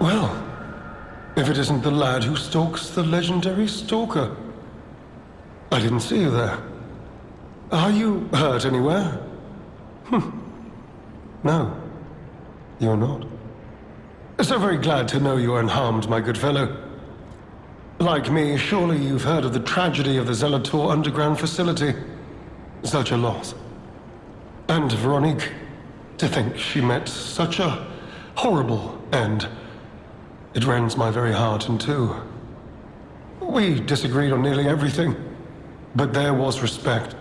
Well, if it isn't the lad who stalks the legendary stalker. I didn't see you there. Are you hurt anywhere? No, you're not. So very glad to know you are unharmed, my good fellow. Like me, surely you've heard of the tragedy of the Zelator underground facility. Such a loss. And Veronique, to think she met such a horrible end. It rends my very heart in two. We disagreed on nearly everything, but there was respect,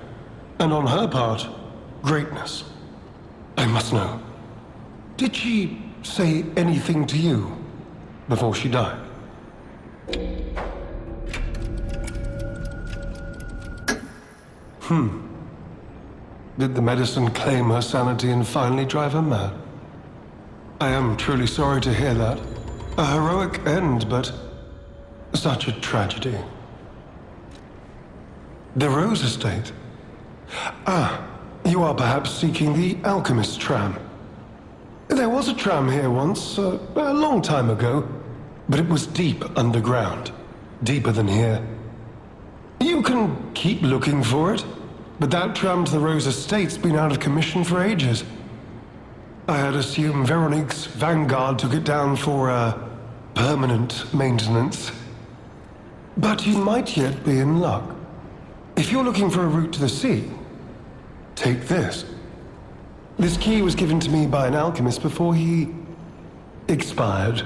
and on her part, greatness. I must know, did she say anything to you before she died? Did the medicine claim her sanity and finally drive her mad? I am truly sorry to hear that. A heroic end, but such a tragedy. The Rose Estate. Ah, you are perhaps seeking the Alchemist tram. There was a tram here once, a long time ago, but it was deep underground. Deeper than here. You can keep looking for it, but that tram to the Rose Estate's been out of commission for ages. I had assumed Veronique's Vanguard took it down for, permanent maintenance. But you might yet be in luck. If you're looking for a route to the sea, take this. This key was given to me by an alchemist before he expired.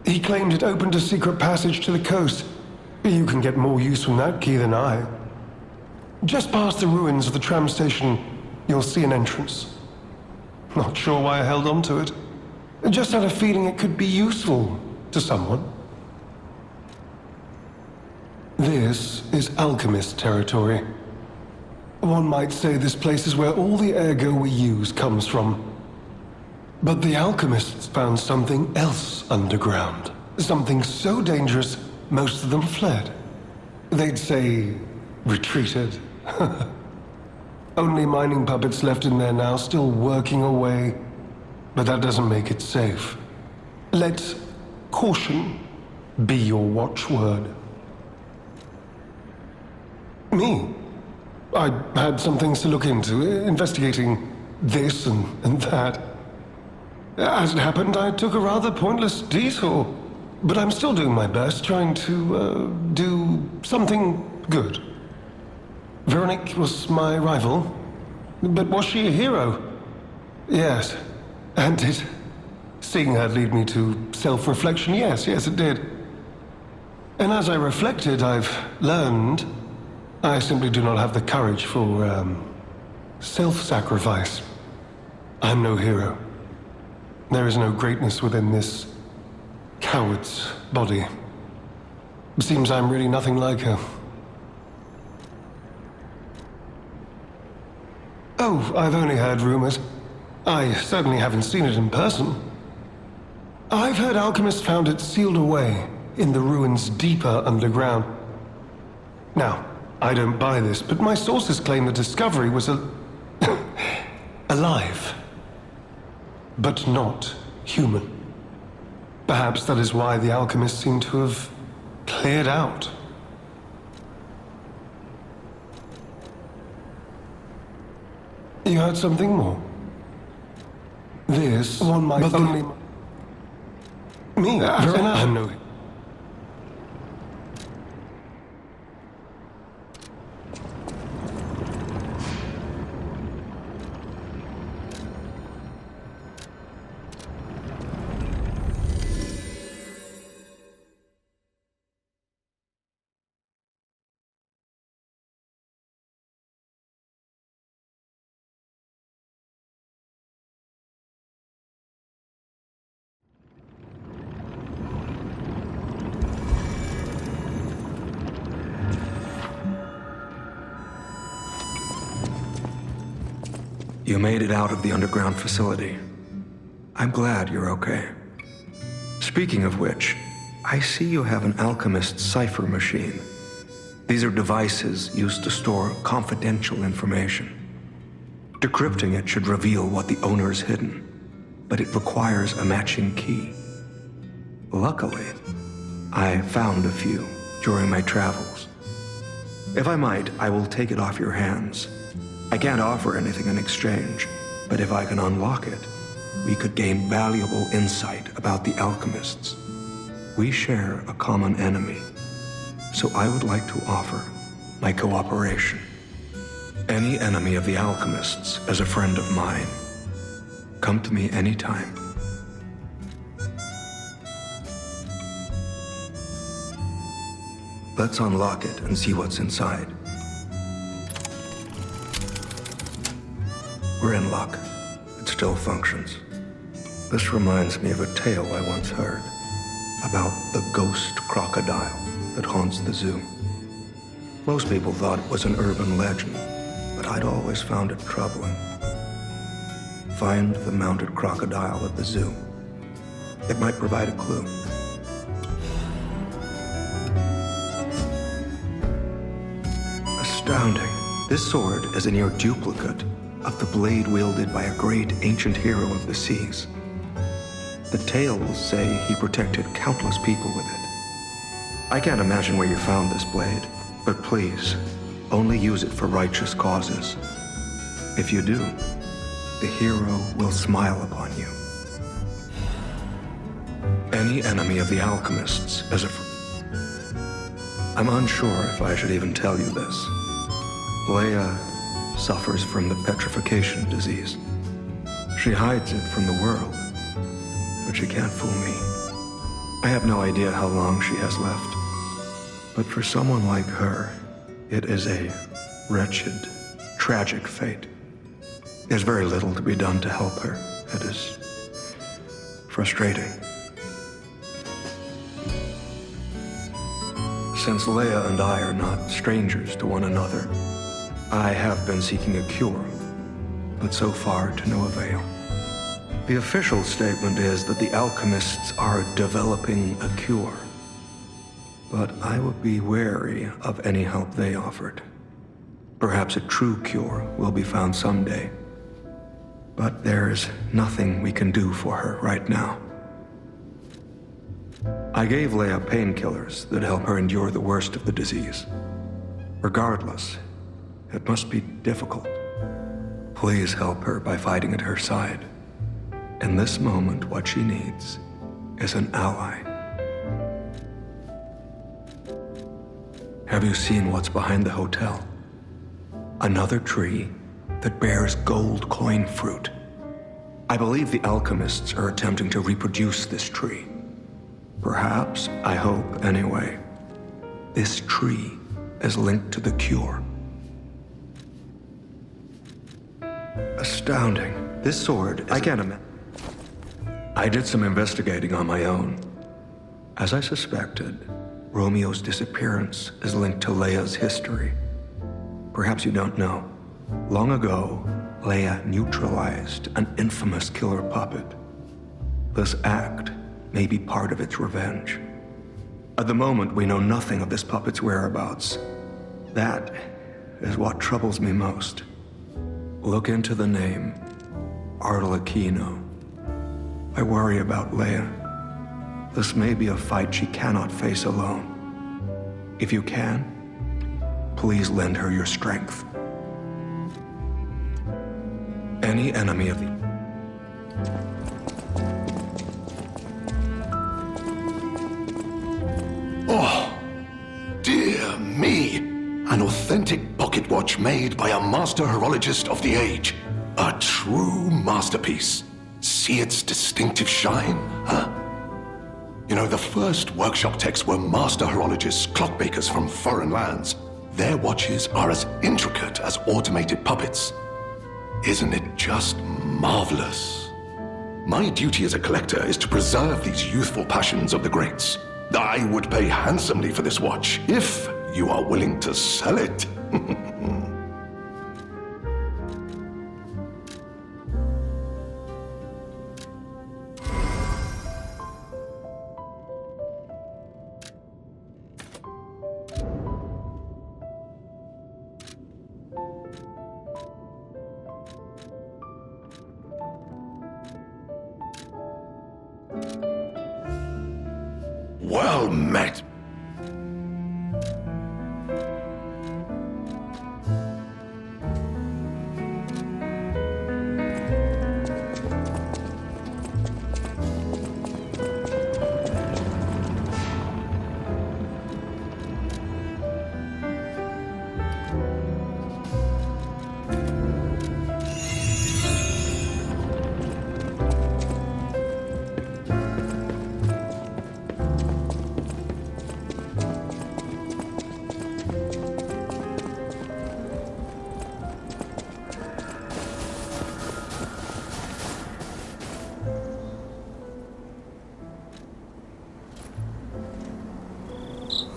He claimed it opened a secret passage to the coast. You can get more use from that key than I. Just past the ruins of the tram station, you'll see an entrance. Not sure why I held on to it. Just had a feeling it could be useful to someone. This is alchemist territory. One might say this place is where all the ergo we use comes from. But the alchemists found something else underground. Something so dangerous, most of them fled. They'd say, retreated. Only mining puppets left in there now, still working away. But that doesn't make it safe. Let caution be your watchword. Me? I had some things to look into, investigating this and that. As it happened, I took a rather pointless detour. But I'm still doing my best, trying to, do something good. Veronique was my rival. But was she a hero? Yes. And did seeing her lead me to self-reflection? Yes, it did. And as I reflected, I've learned I simply do not have the courage for, self-sacrifice. I'm no hero. There is no greatness within this coward's body. It seems I'm really nothing like her. Oh, I've only heard rumors. I certainly haven't seen it in person. I've heard alchemists found it sealed away in the ruins deeper underground. Now, I don't buy this, but my sources claim the discovery was alive. But not human. Perhaps that is why the alchemists seem to have cleared out. You heard something more? This one might only... Me? I'm no... You made it out of the underground facility. I'm glad you're okay. Speaking of which, I see you have an alchemist cipher machine. These are devices used to store confidential information. Decrypting it should reveal what the owner's hidden, but it requires a matching key. Luckily, I found a few during my travels. If I might, I will take it off your hands. I can't offer anything in exchange, but if I can unlock it, we could gain valuable insight about the alchemists. We share a common enemy, so I would like to offer my cooperation. Any enemy of the alchemists is a friend of mine. Come to me anytime. Let's unlock it and see what's inside. We're in luck. It still functions. This reminds me of a tale I once heard about the ghost crocodile that haunts the zoo. Most people thought it was an urban legend, but I'd always found it troubling. Find the mounted crocodile at the zoo. It might provide a clue. Astounding. This sword is a near duplicate of the blade wielded by a great ancient hero of the seas. The tales say he protected countless people with it. I can't imagine where you found this blade, but please, only use it for righteous causes. If you do, the hero will smile upon you. Any enemy of the alchemists is a... I'm unsure if I should even tell you this. Leia suffers from the petrification disease. She hides it from the world, but she can't fool me. I have no idea how long she has left, but for someone like her, it is a wretched, tragic fate. There's very little to be done to help her. It is frustrating. Since Leia and I are not strangers to one another, I have been seeking a cure, but so far to no avail. The official statement is that the alchemists are developing a cure, but I would be wary of any help they offered. Perhaps a true cure will be found someday, but there's nothing we can do for her right now. I gave Leia painkillers that help her endure the worst of the disease. Regardless, it must be difficult. Please help her by fighting at her side. In this moment, what she needs is an ally. Have you seen what's behind the hotel? Another tree that bears gold coin fruit. I believe the alchemists are attempting to reproduce this tree. Perhaps, I hope anyway, this tree is linked to the cure. Astounding. This sword, I can't imagine. I did some investigating on my own. As I suspected, Romeo's disappearance is linked to Leia's history. Perhaps you don't know. Long ago, Leia neutralized an infamous killer puppet. This act may be part of its revenge. At the moment, we know nothing of this puppet's whereabouts. That is what troubles me most. Look into the name, Arlecchino. I worry about Leia. This may be a fight she cannot face alone. If you can, please lend her your strength. Any enemy of the... Oh, dear me. An authentic pocket watch made by a master horologist of the age. A true masterpiece. See its distinctive shine, huh? You know, the first workshop techs were master horologists, clockmakers from foreign lands. Their watches are as intricate as automated puppets. Isn't it just marvelous? My duty as a collector is to preserve these youthful passions of the greats. I would pay handsomely for this watch, if you are willing to sell it. Well met.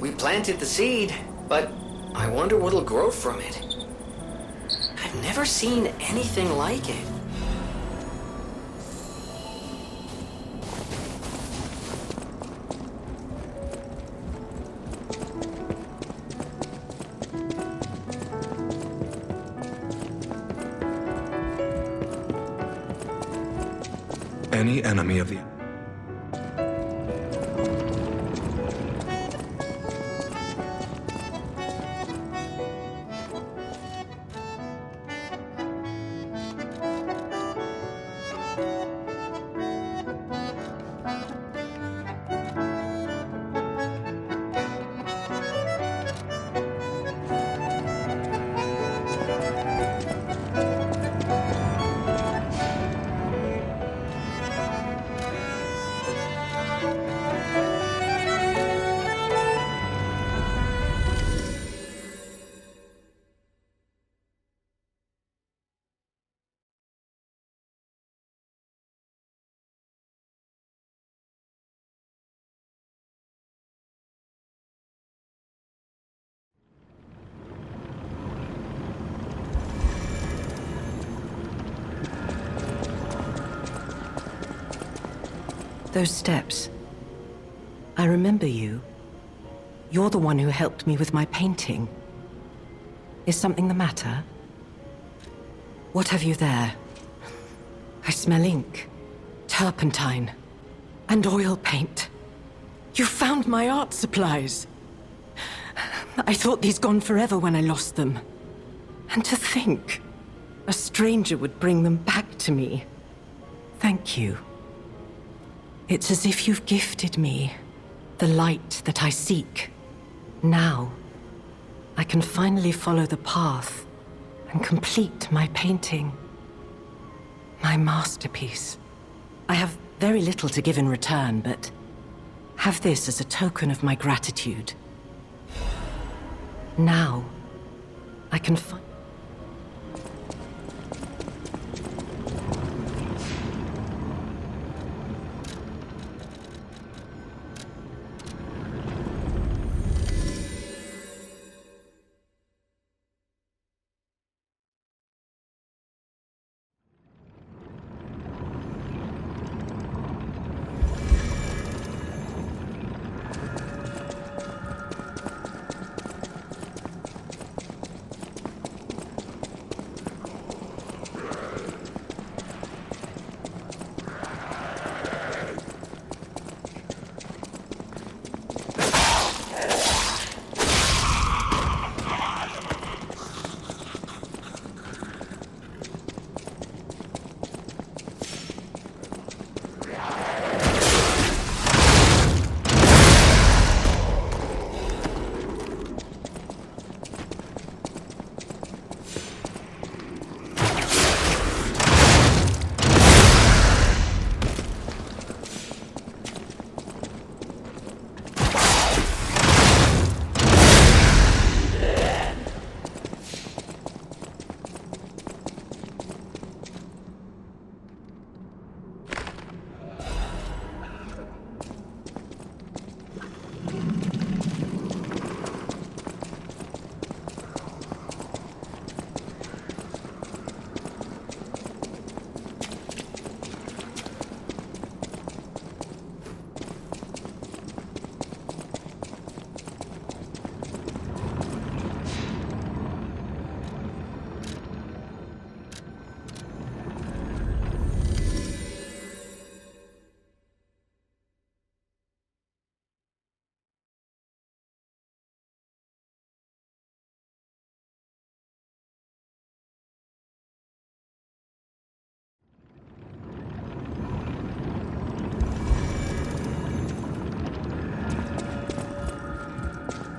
We planted the seed, but I wonder what'll grow from it. I've never seen anything like it. Any enemy of the... Those steps. I remember you. You're the one who helped me with my painting. Is something the matter? What have you there? I smell ink, turpentine, and oil paint. You found my art supplies. I thought these gone forever when I lost them. And to think, a stranger would bring them back to me. Thank you. It's as if you've gifted me the light that I seek. Now, I can finally follow the path and complete my painting. My masterpiece. I have very little to give in return, but have this as a token of my gratitude. Now, I can find...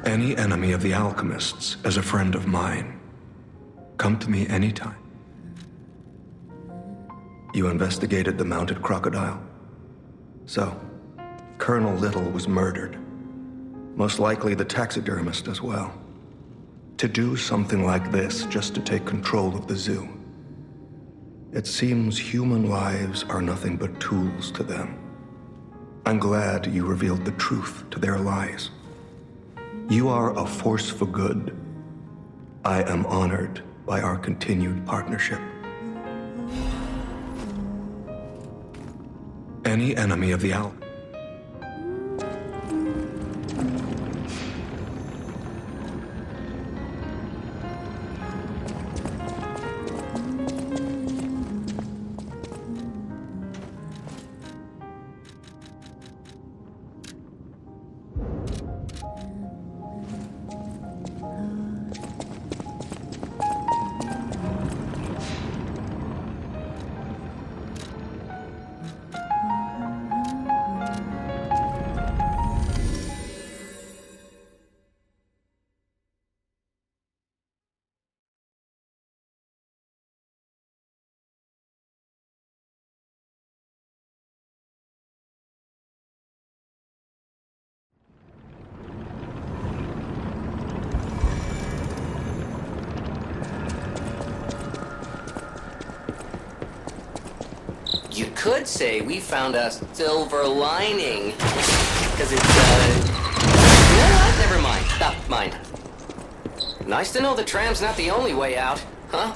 Any enemy of the alchemists is a friend of mine. Come to me anytime. You investigated the mounted crocodile? So, Colonel Little was murdered. Most likely the taxidermist as well. To do something like this just to take control of the zoo. It seems human lives are nothing but tools to them. I'm glad you revealed the truth to their lies. You are a force for good. I am honored by our continued partnership. Any enemy of the Alchemist. You could say we found a silver lining. Because it's, you know what? Never mind. Stop, mind. Nice to know the tram's not the only way out, huh?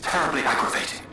terribly aggravating.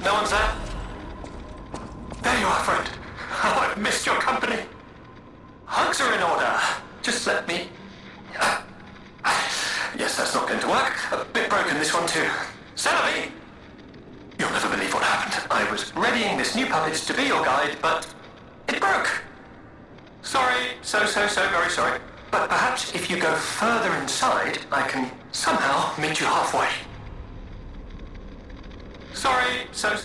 No one's there? There you are, friend. Oh, I've missed your company. Hugs are in order. Just let me... Yes, that's not going to work. A bit broken, this one too. Celebi! You'll never believe what happened. I was readying this new puppet to be your guide, but it broke. Sorry, so very sorry. But perhaps if you go further inside, I can somehow meet you halfway. Sorry, so...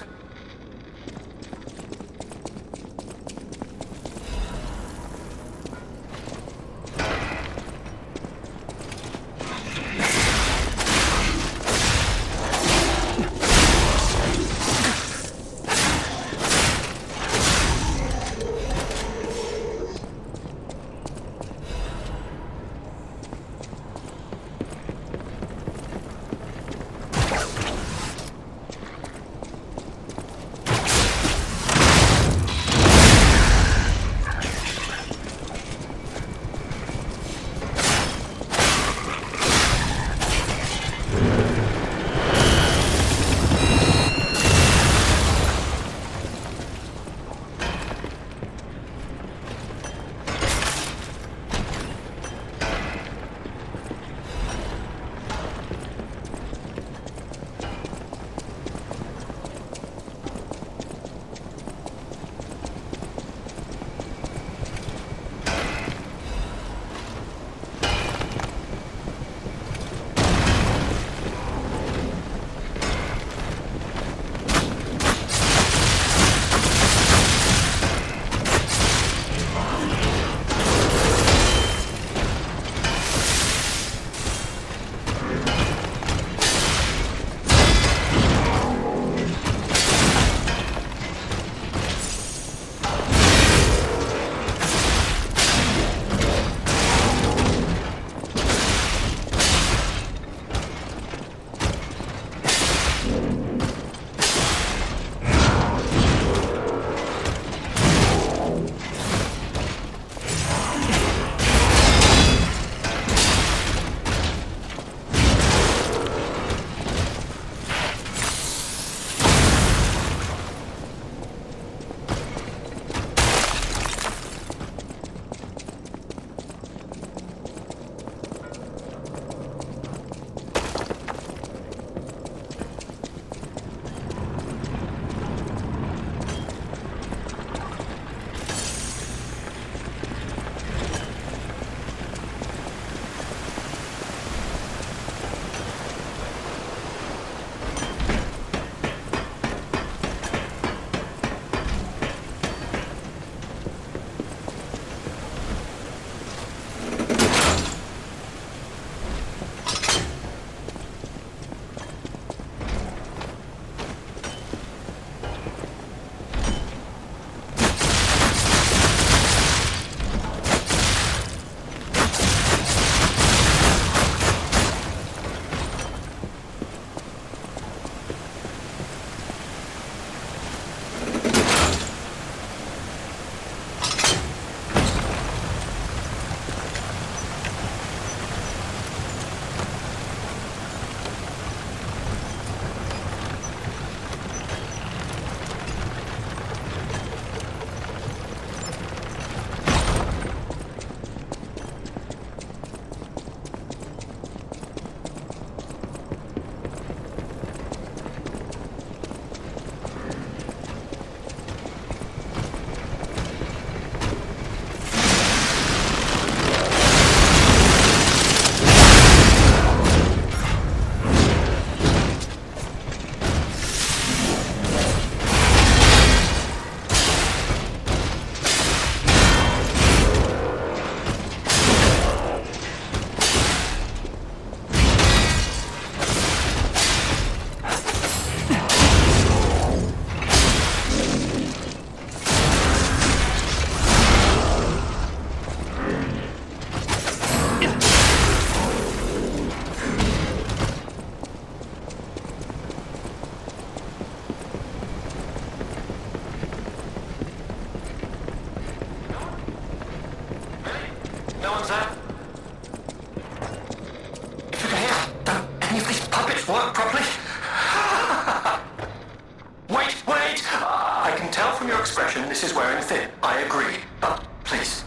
is wearing thin. I agree. But please,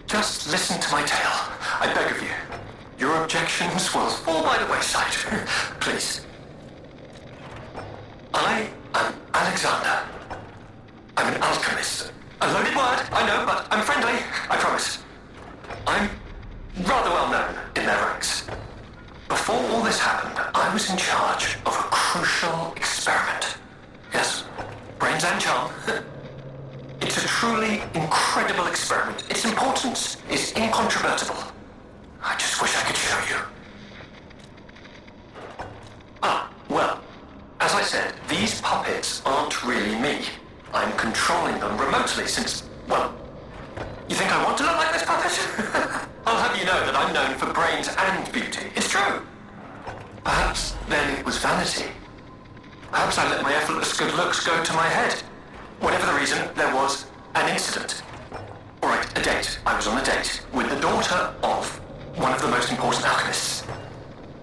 just listen to my tale. I beg of you. Your objections will fall by the wayside. Please. I am Alexander. I'm an alchemist. A loaded word, I know, but I'm friendly. I promise. I'm rather well known in their ranks. Before all this happened, I was in charge of a crucial experiment. Yes, brains and charm. It's a truly incredible experiment. Its importance is incontrovertible. I just wish I could show you. Well, as I said, these puppets aren't really me. I'm controlling them remotely since, well, you think I want to look like this puppet? I'll have you know that I'm known for brains and beauty. It's true. Perhaps then it was vanity. Perhaps I let my effortless good looks go to my head. Whatever the reason, there was an incident. All right, a date. I was on a date with the daughter of one of the most important alchemists.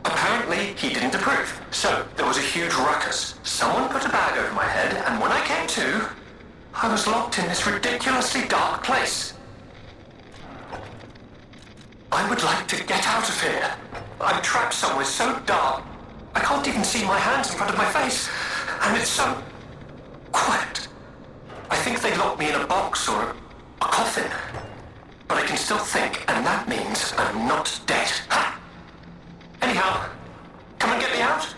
Apparently, he didn't approve, so there was a huge ruckus. Someone put a bag over my head, and when I came to, I was locked in this ridiculously dark place. I would like to get out of here. I'm trapped somewhere so dark, I can't even see my hands in front of my face, and it's so quiet. I think they locked me in a box or a coffin, but I can still think, and that means I'm not dead. Ha! Anyhow, come and get me out,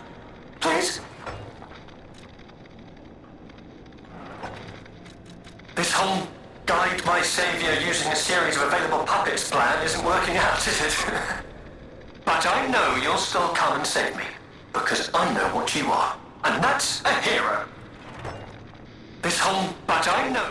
please. This whole guide my savior using a series of available puppets plan isn't working out, is it? But I know you'll still come and save me, because I know what you are, and that's a hero. But I know...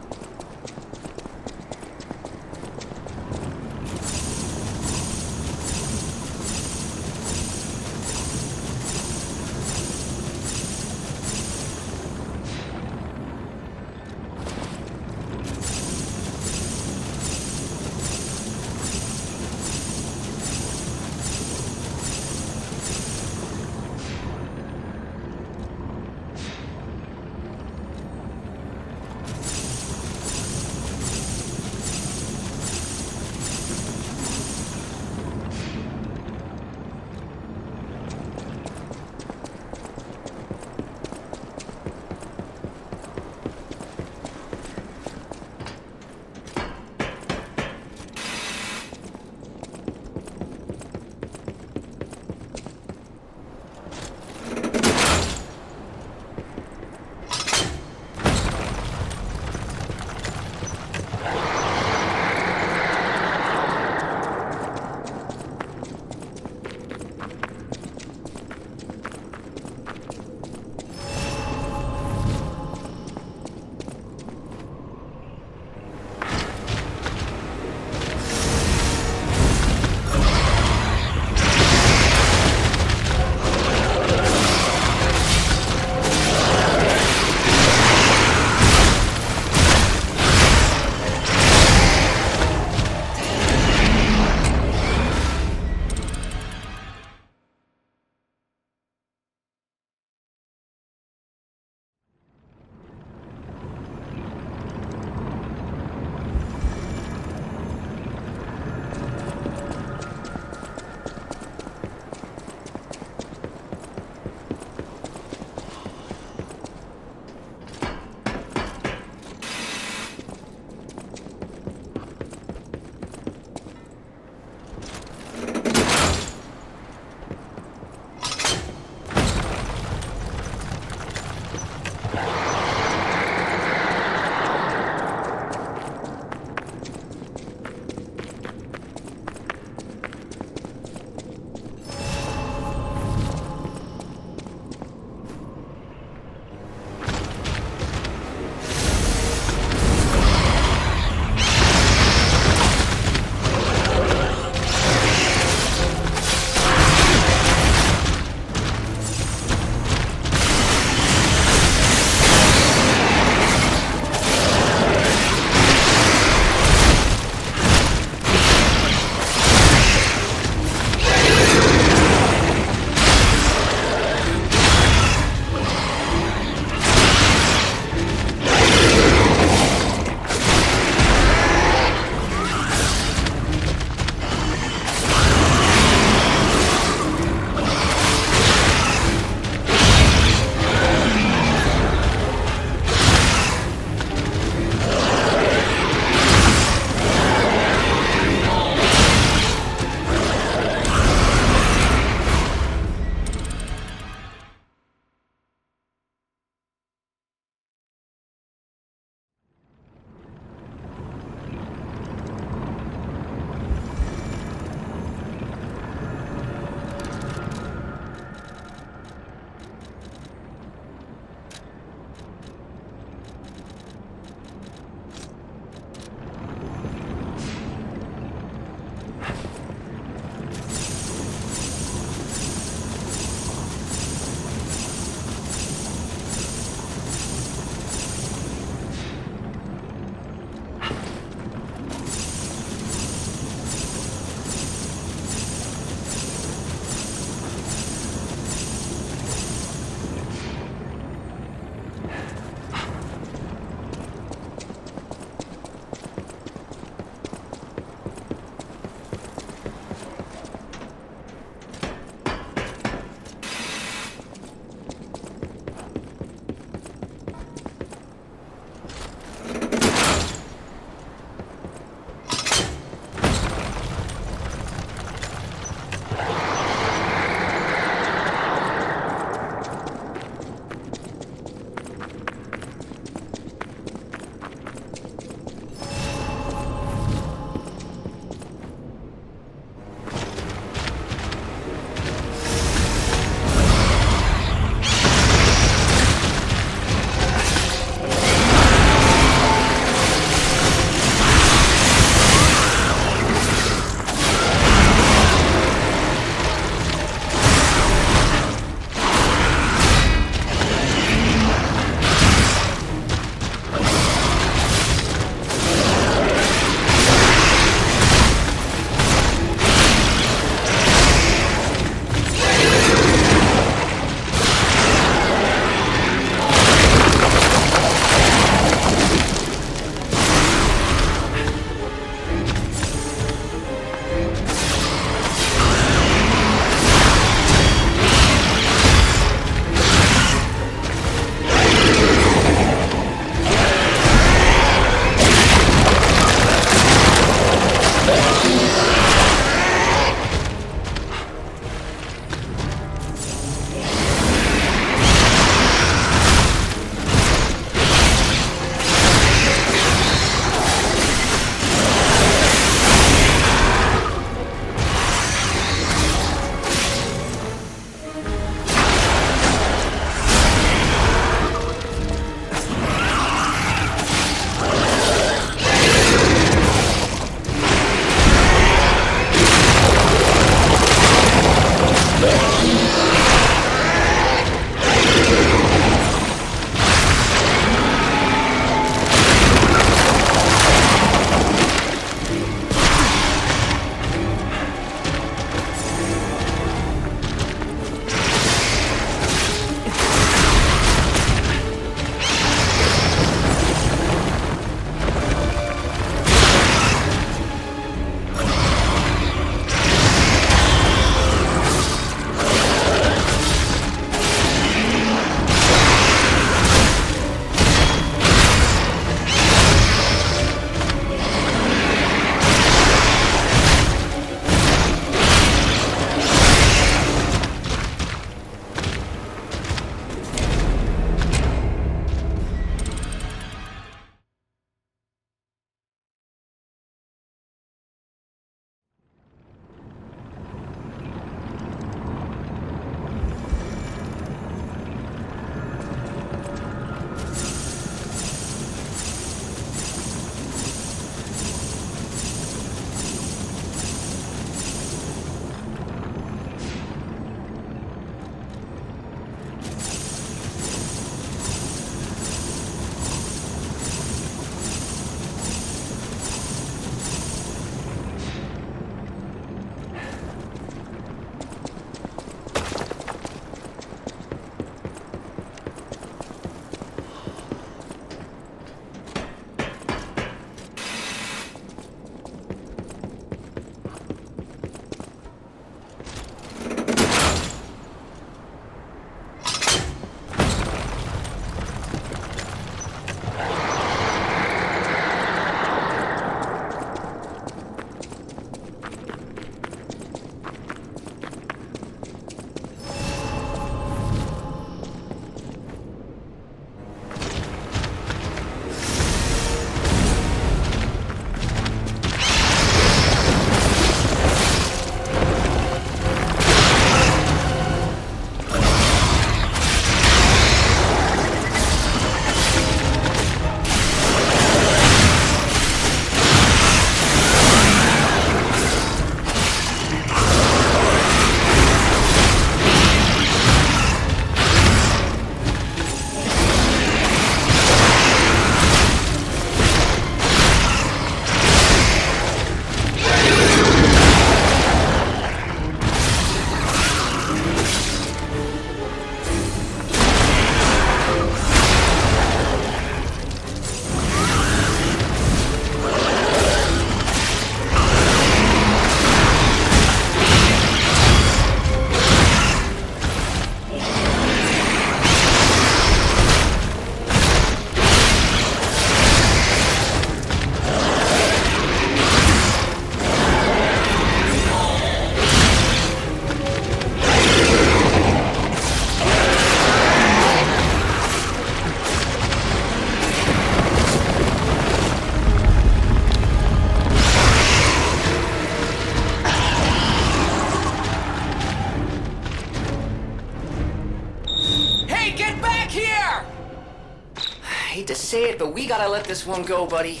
hate to say it, but we gotta let this one go, buddy.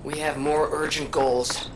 We have more urgent goals.